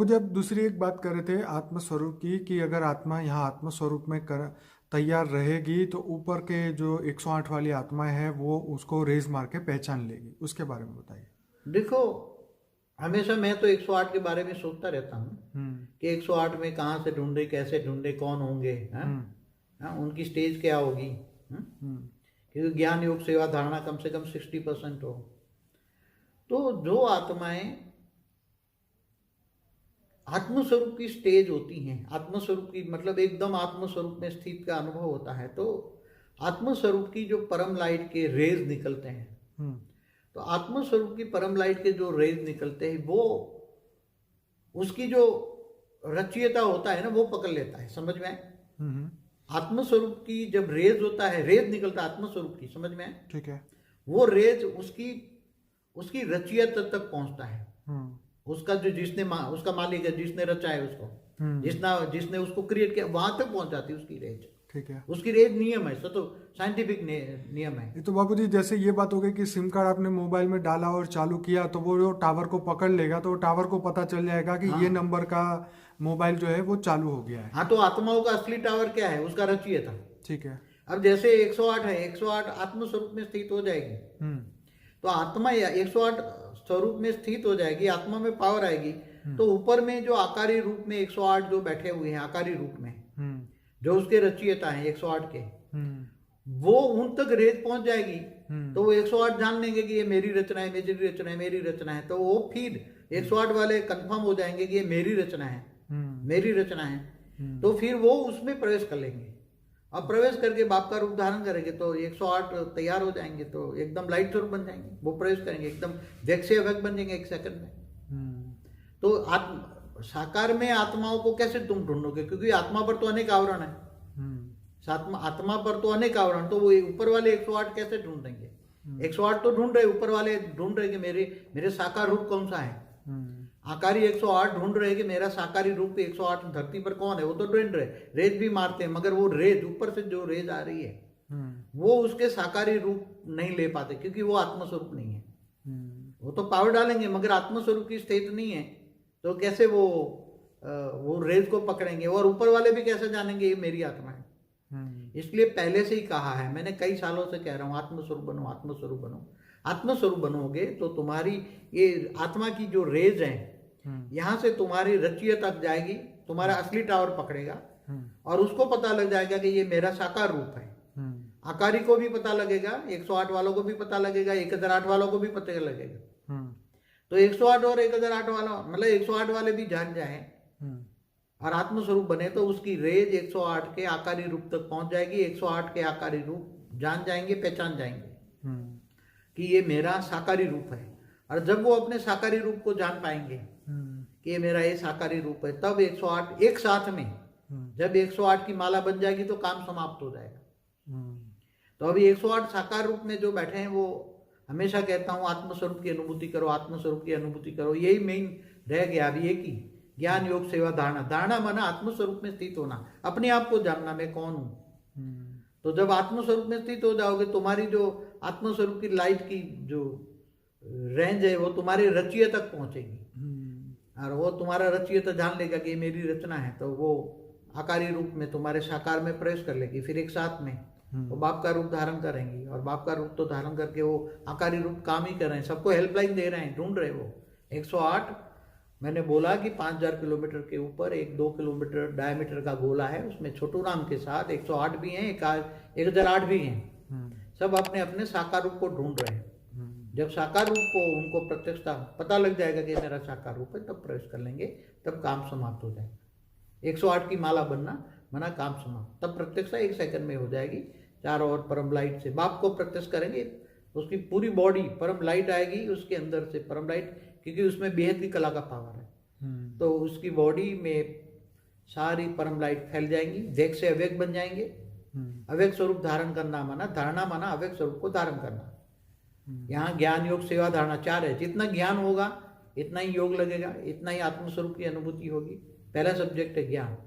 बाबू जी, आप दूसरी एक बात कर रहे थे आत्मस्वरूप की, कि अगर आत्मा यहाँ आत्मस्वरूप में कर तैयार रहेगी तो ऊपर के जो 108 वाली आत्मा है वो उसको रेज मार के पहचान लेगी, उसके बारे में बताइए। देखो, हमेशा मैं तो 108 के बारे में सोचता रहता हूँ कि 108 में कहाँ से ढूंढे, कैसे ढूंढे, कौन होंगे, हाँ, उनकी स्टेज क्या होगी। क्योंकि ज्ञान योग सेवा धारणा कम से कम 60% हो। तो जो आत्माएं आत्मस्वरूप की स्टेज होती हैं, आत्मस्वरूप की मतलब एकदम आत्मस्वरूप में स्थित का अनुभव होता है, तो आत्मस्वरूप की जो परम लाइट के रेज निकलते हैं, तो आत्मस्वरूप की परम लाइट के जो रेज निकलते हैं वो उसकी जो रचयिता होता है ना वो पकड़ लेता है, समझ में आए। आत्मस्वरूप की जब रेज होता है, रेज निकलता है आत्मस्वरूप की, समझ में आए, ठीक है, वो रेज उसकी रचयिता तक पहुंचता है। उसका जो उसका मालिक है, जिसने रचा है उसको, जिसने उसको क्रिएट किया, वहां तक पहुंच जाती है उसकी रेज। ठीक है, उसकी रेज नियम है, तो साइंटिफिक नियम है। ये तो बाबूजी जैसे ये बात हो गई कि सिम कार्ड आपने मोबाइल में डाला और चालू किया तो वो टावर को पकड़ लेगा, तो टावर को पता चल जाएगा कि ये नंबर का मोबाइल जो है वो चालू हो गया है। हाँ, तो आत्माओं का असली टावर क्या है? उसका रचयिता। ठीक है। अब जैसे 108 है, 108 आत्मस्वरूप में स्थित हो जाएगी, तो आत्मा 108 स्वरूप में स्थित हो जाएगी, आत्मा में पावर आएगी, तो ऊपर में जो आकारी रूप में 108 जो बैठे हुए हैं आकारी रूप में, जो उसके रचयिता हैं 108 के, वो उन तक रेज पहुंच जाएगी। तो वो 108 जान लेंगे कि ये मेरी रचना है, मेरी रचना है, मेरी रचना है। तो वो फिर 108 वाले कंफर्म हो जाएंगे कि ये मेरी रचना है, मेरी रचना है। तो फिर वो उसमें प्रवेश कर लेंगे। अब प्रवेश करके बाप का रूप धारण करेंगे तो 108 तैयार हो जाएंगे, तो एकदम लाइट स्वरूप बन जाएंगे। वो प्रवेश करेंगे, एकदम व्यक्त से अव्यक्त बन जाएंगे 1 सेकंड में। तो साकार में आत्माओं को कैसे तुम ढूंढोगे? क्योंकि आत्मा पर तो अनेक आवरण है, आत्मा पर तो अनेक आवरण, तो वो ऊपर वाले 108 कैसे ढूंढेंगे? 108 तो ढूंढ रहे, ऊपर वाले ढूंढ रहे कि मेरे साकार रूप कौन सा है। आकारी 108 ढूंढ रहे कि मेरा साकारी रूप 108 धरती पर कौन है। वो तो ढूंढ रहे, रेज भी मारते हैं, मगर वो रेज ऊपर से जो रेज आ रही है वो उसके साकारी रूप नहीं ले पाते, क्योंकि वो आत्मस्वरूप नहीं है। वो तो पावर डालेंगे मगर आत्मस्वरूप की स्थिति नहीं है, तो कैसे वो रेज को पकड़ेंगे? और ऊपर वाले भी कैसे जानेंगे ये मेरी आत्मा है? इसलिए पहले से ही कहा है, मैंने कई सालों से कह रहा हूं, आत्मस्वरूप बनो, आत्मस्वरूप बनो। आत्मस्वरूप बनोगे तो तुम्हारी ये आत्मा की जो रेज है यहां से तुम्हारी रचयिता तक जाएगी, तुम्हारा असली टावर पकड़ेगा, और उसको पता लग जाएगा कि ये मेरा साकार रूप है। आकारी को भी पता लगेगा, 108 वालों को भी पता लगेगा, 1008 वालों को भी पता लगेगा। तो 108 और 1008 वाला मतलब 108 वाले भी जान जाए और आत्मस्वरूप बने तो उसकी रेज 108 के आकारी रूप तक पहुंच जाएगी। 108 के आकारी रूप जान जाएंगे, पहचान जाएंगे कि ये मेरा साकारी रूप है। और जब वो अपने साकारी रूप को जान पाएंगे कि ये मेरा ये साकारी रूप है, तब 108 एक साथ में जब 108 की माला बन जाएगी तो काम समाप्त हो जाएगा। तो अभी 108 साकार रूप में जो बैठे हैं, वो हमेशा कहता हूं आत्मस्वरूप की अनुभूति करो, आत्मस्वरूप की अनुभूति करो। यही मेन रह गया अभी, एक ही ज्ञान योग सेवा धारणा। धारणा माना आत्मस्वरूप में स्थित होना, अपने आप को जानना मैं कौन हूं। तो जब आत्मस्वरूप में स्थित हो जाओगे, तुम्हारी जो आत्मस्वरूप की लाइट की जो रेंज है वो तुम्हारे रचयिता तक पहुंचेगी, और वो तुम्हारा रचयिता जान लेगा कि मेरी रचना है, तो वो आकारी रूप में तुम्हारे साकार में प्रवेश कर लेगी। फिर एक साथ में वो बाप का रूप धारण करेंगी, और बाप का रूप तो धारण करके वो आकारी रूप काम ही कर रहे हैं, सबको हेल्पलाइन दे रहे हैं, ढूंढ रहे वो 108। मैंने बोला कि 5000 किलोमीटर के ऊपर एक 2 किलोमीटर डायमीटर का गोला है, उसमें छोटू राम के साथ 108 भी हैं, 1008 भी हैं, सब अपने अपने साकार रूप को ढूंढ रहे हैं। जब साकार रूप को उनको प्रत्यक्षता पता लग जाएगा कि मेरा साकार रूप है, तब प्रवेश कर लेंगे, तब काम समाप्त हो जाएगा। 108 की माला बनना मना काम समाप्त, तब प्रत्यक्षता 1 सेकंड में हो जाएगी। चारों ओर परम लाइट से बाप को प्रत्यक्ष करेंगे, उसकी पूरी बॉडी परम लाइट आएगी, उसके अंदर से परम लाइट, क्योंकि उसमें बेहद की कला का पावर है, तो उसकी बॉडी में सारी परम लाइट फैल जाएंगी, देख से अव्यक्त बन जाएंगे। अव्यक्त स्वरूप धारण करना माना, धारणा माना अव्यक्त स्वरूप को धारण करना। यहाँ ज्ञान योग सेवा धारणा 4 है। जितना ज्ञान होगा इतना ही योग लगेगा, इतना ही आत्मस्वरूप की अनुभूति होगी। पहला सब्जेक्ट है ज्ञान।